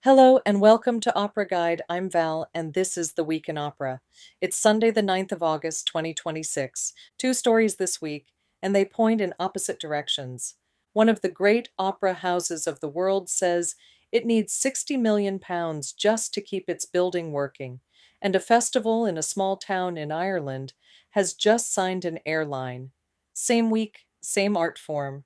Hello and welcome to Opera Guide. I'm Val, and this is the Week in Opera. It's Sunday, the 9th of August, 2026. Two stories this week, and they point in opposite directions. One of the great opera houses of the world says it needs £60 million just to keep its building working, and a festival in a small town in Ireland has just signed an airline. Same week, same art form.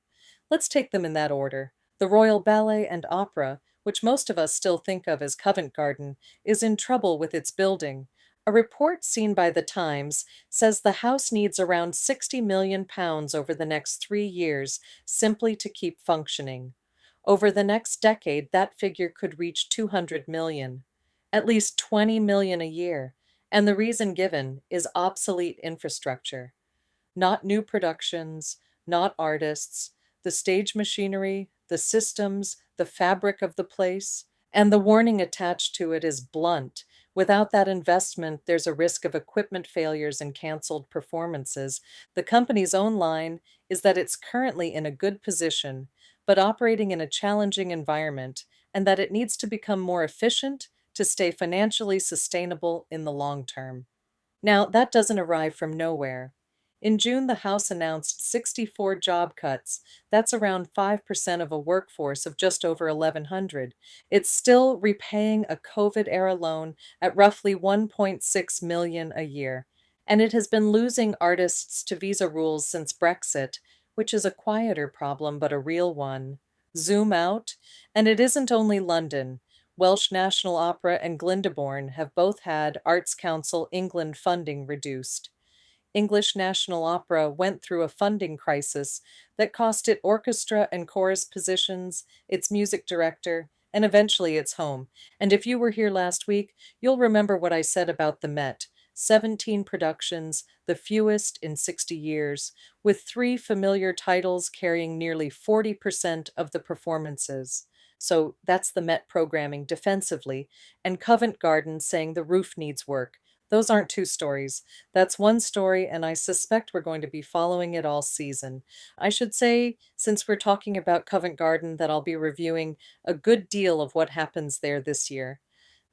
Let's take them in that order. The Royal Ballet and Opera, which most of us still think of as Covent Garden, is in trouble with its building. A report seen by The Times says the house needs around £60 million over the next 3 years simply to keep functioning. Over the next decade, that figure could reach 200 million, at least 20 million a year, and the reason given is obsolete infrastructure. Not new productions, not artists, the stage machinery, the systems, the fabric of the place, and the warning attached to it is blunt. Without that investment, there's a risk of equipment failures and canceled performances. The company's own line is that it's currently in a good position, but operating in a challenging environment, and that it needs to become more efficient to stay financially sustainable in the long term. Now, that doesn't arrive from nowhere. In June, the House announced 64 job cuts. That's around 5% of a workforce of just over 1,100. It's still repaying a COVID era loan at roughly 1.6 million a year. And it has been losing artists to visa rules since Brexit, which is a quieter problem but a real one. Zoom out, and it isn't only London. Welsh National Opera and Glyndebourne have both had Arts Council England funding reduced. English National Opera went through a funding crisis that cost it orchestra and chorus positions, its music director, and eventually its home. And if you were here last week, you'll remember what I said about the Met. 17 productions, the fewest in 60 years, with three familiar titles carrying nearly 40% of the performances. So that's the Met programming defensively, and Covent Garden saying the roof needs work. Those aren't two stories. That's one story, and I suspect we're going to be following it all season. I should say, since we're talking about Covent Garden, that I'll be reviewing a good deal of what happens there this year.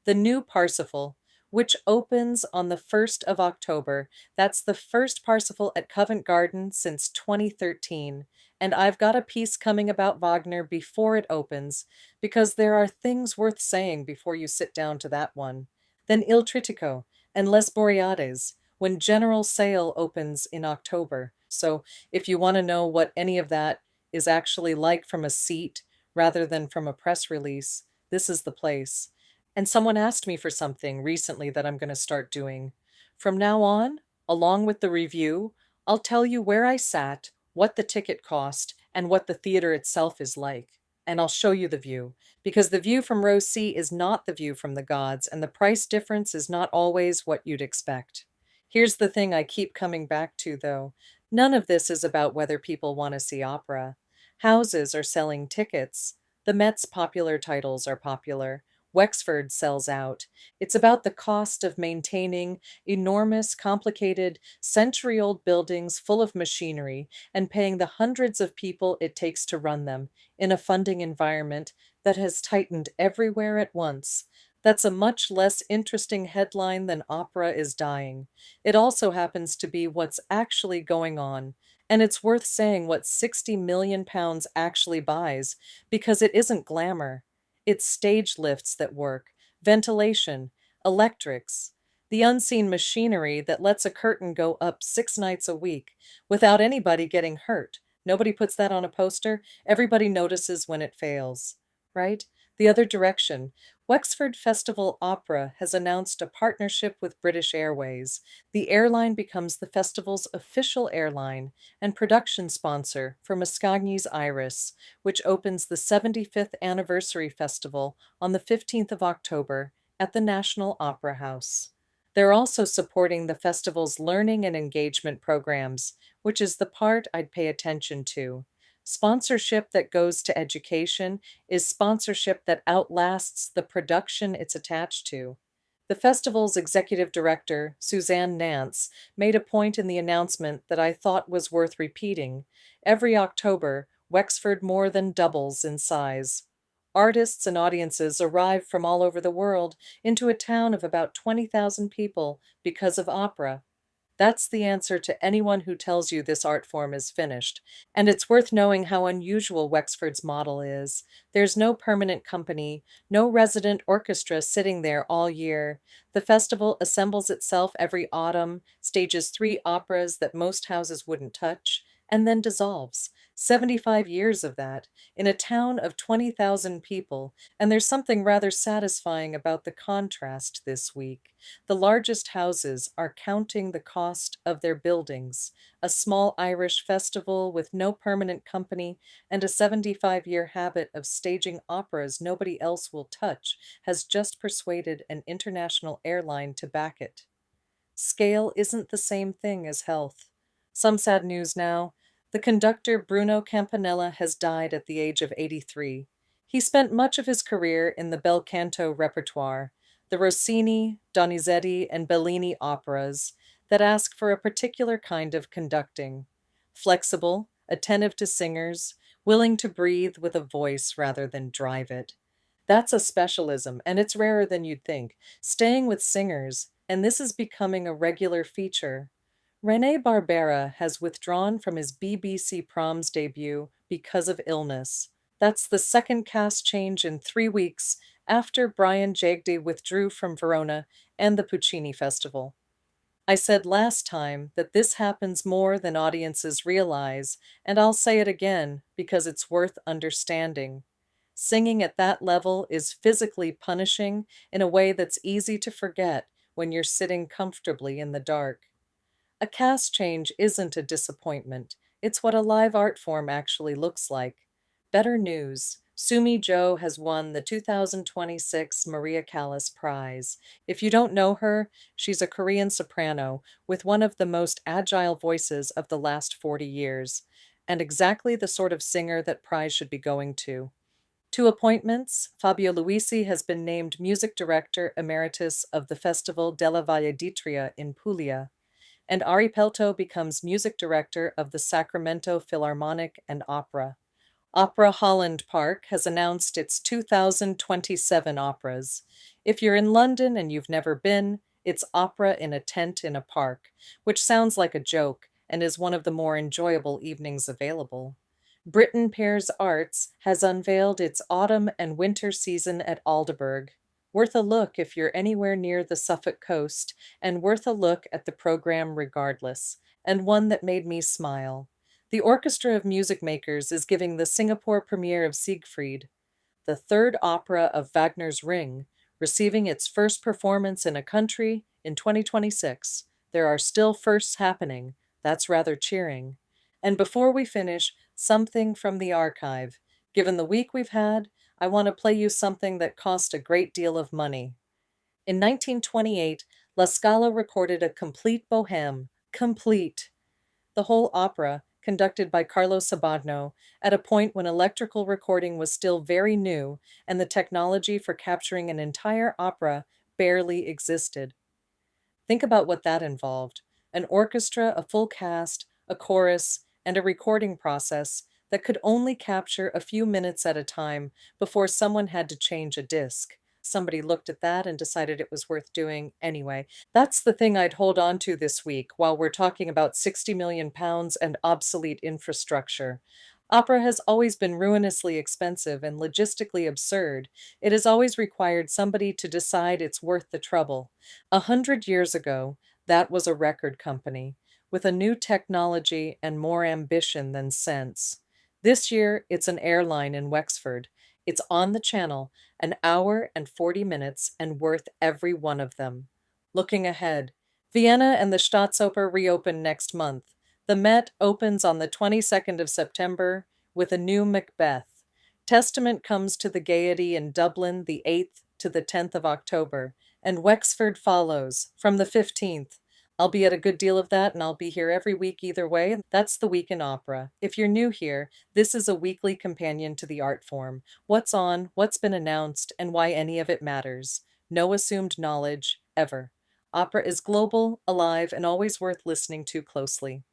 The new Parsifal, which opens on the 1st of October. That's the first Parsifal at Covent Garden since 2013. And I've got a piece coming about Wagner before it opens, because there are things worth saying before you sit down to that one. Then Il Trittico and Les Boreades, when General Sale opens in October. So if you want to know what any of that is actually like from a seat rather than from a press release, this is the place. And someone asked me for something recently that I'm going to start doing. From now on, along with the review, I'll tell you where I sat, what the ticket cost, and what the theater itself is like. And I'll show you the view, because the view from row C is not the view from the gods, and the price difference is not always what you'd expect. Here's the thing I keep coming back to, though. None of this is about whether people want to see opera. Houses are selling tickets. The Met's popular titles are popular. Wexford sells out. It's about the cost of maintaining enormous, complicated, century old buildings full of machinery and paying the hundreds of people it takes to run them in a funding environment that has tightened everywhere at once. That's a much less interesting headline than opera is dying. It also happens to be what's actually going on. And it's worth saying what £60 million actually buys, because it isn't glamour. It's stage lifts that work, ventilation, electrics, the unseen machinery that lets a curtain go up 6 nights a week without anybody getting hurt. Nobody puts that on a poster. Everybody notices when it fails, right? The other direction. Wexford Festival Opera has announced a partnership with British Airways. The airline becomes the festival's official airline and production sponsor for Mascagni's Iris, which opens the 75th anniversary festival on the 15th of October at the National Opera House. They're also supporting the festival's learning and engagement programs, which is the part I'd pay attention to. Sponsorship that goes to education is sponsorship that outlasts the production it's attached to. The festival's executive director, Suzanne Nance, made a point in the announcement that I thought was worth repeating. Every October, Wexford more than doubles in size. Artists and audiences arrive from all over the world into a town of about 20,000 people because of opera. That's the answer to anyone who tells you this art form is finished. And it's worth knowing how unusual Wexford's model is. There's no permanent company, no resident orchestra sitting there all year. The festival assembles itself every autumn, stages three operas that most houses wouldn't touch, and then dissolves. 75 years of that in a town of 20,000 people, and there's something rather satisfying about the contrast this week. The largest houses are counting the cost of their buildings. A small Irish festival with no permanent company and a 75-year habit of staging operas nobody else will touch has just persuaded an international airline to back it. Scale isn't the same thing as health. Some sad news now. The conductor Bruno Campanella has died at the age of 83. He spent much of his career in the bel canto repertoire, the Rossini, Donizetti, and Bellini operas that ask for a particular kind of conducting. Flexible, attentive to singers, willing to breathe with a voice rather than drive it. That's a specialism, and it's rarer than you'd think. Staying with singers, and this is becoming a regular feature. René Barbera has withdrawn from his BBC Proms debut because of illness. That's the second cast change in 3 weeks after Brian Jagde withdrew from Verona and the Puccini Festival. I said last time that this happens more than audiences realize, and I'll say it again because it's worth understanding. Singing at that level is physically punishing in a way that's easy to forget when you're sitting comfortably in the dark. A cast change isn't a disappointment. It's what a live art form actually looks like. Better news. Sumi Jo has won the 2026 Maria Callas Prize. If you don't know her, she's a Korean soprano with one of the most agile voices of the last 40 years, and exactly the sort of singer that prize should be going to. Two appointments, Fabio Luisi has been named Music Director Emeritus of the Festival della Valle d'Itria in Puglia, and Ari Pelto becomes Music Director of the Sacramento Philharmonic and Opera. Opera Holland Park has announced its 2027 operas. If you're in London and you've never been, it's opera in a tent in a park, which sounds like a joke and is one of the more enjoyable evenings available. Britain Pears Arts has unveiled its autumn and winter season at Aldeburgh. Worth a look if you're anywhere near the Suffolk coast, and worth a look at the program regardless, and one that made me smile. The Orchestra of Music Makers is giving the Singapore premiere of Siegfried, the third opera of Wagner's Ring, receiving its first performance in a country in 2026. There are still firsts happening. That's rather cheering. And before we finish, something from the archive. Given the week we've had, I want to play you something that cost a great deal of money. In 1928, La Scala recorded a complete Bohème, complete. The whole opera, conducted by Carlo Sabagno, at a point when electrical recording was still very new and the technology for capturing an entire opera barely existed. Think about what that involved. An orchestra, a full cast, a chorus, and a recording process that could only capture a few minutes at a time before someone had to change a disc. Somebody looked at that and decided it was worth doing anyway. That's the thing I'd hold on to this week while we're talking about £60 million and obsolete infrastructure. Opera has always been ruinously expensive and logistically absurd. It has always required somebody to decide it's worth the trouble. 100 years ago, that was a record company, with a new technology and more ambition than sense. This year, it's an airline in Wexford. It's on the channel, an hour and 40 minutes, and worth every one of them. Looking ahead, Vienna and the Staatsoper reopen next month. The Met opens on the 22nd of September with a new Macbeth. Testament comes to the gaiety in Dublin the 8th to the 10th of October, and Wexford follows from the 15th. I'll be at a good deal of that, and I'll be here every week either way. That's the Week in Opera. If you're new here, this is a weekly companion to the art form. What's on, what's been announced, and why any of it matters. No assumed knowledge, ever. Opera is global, alive, and always worth listening to closely.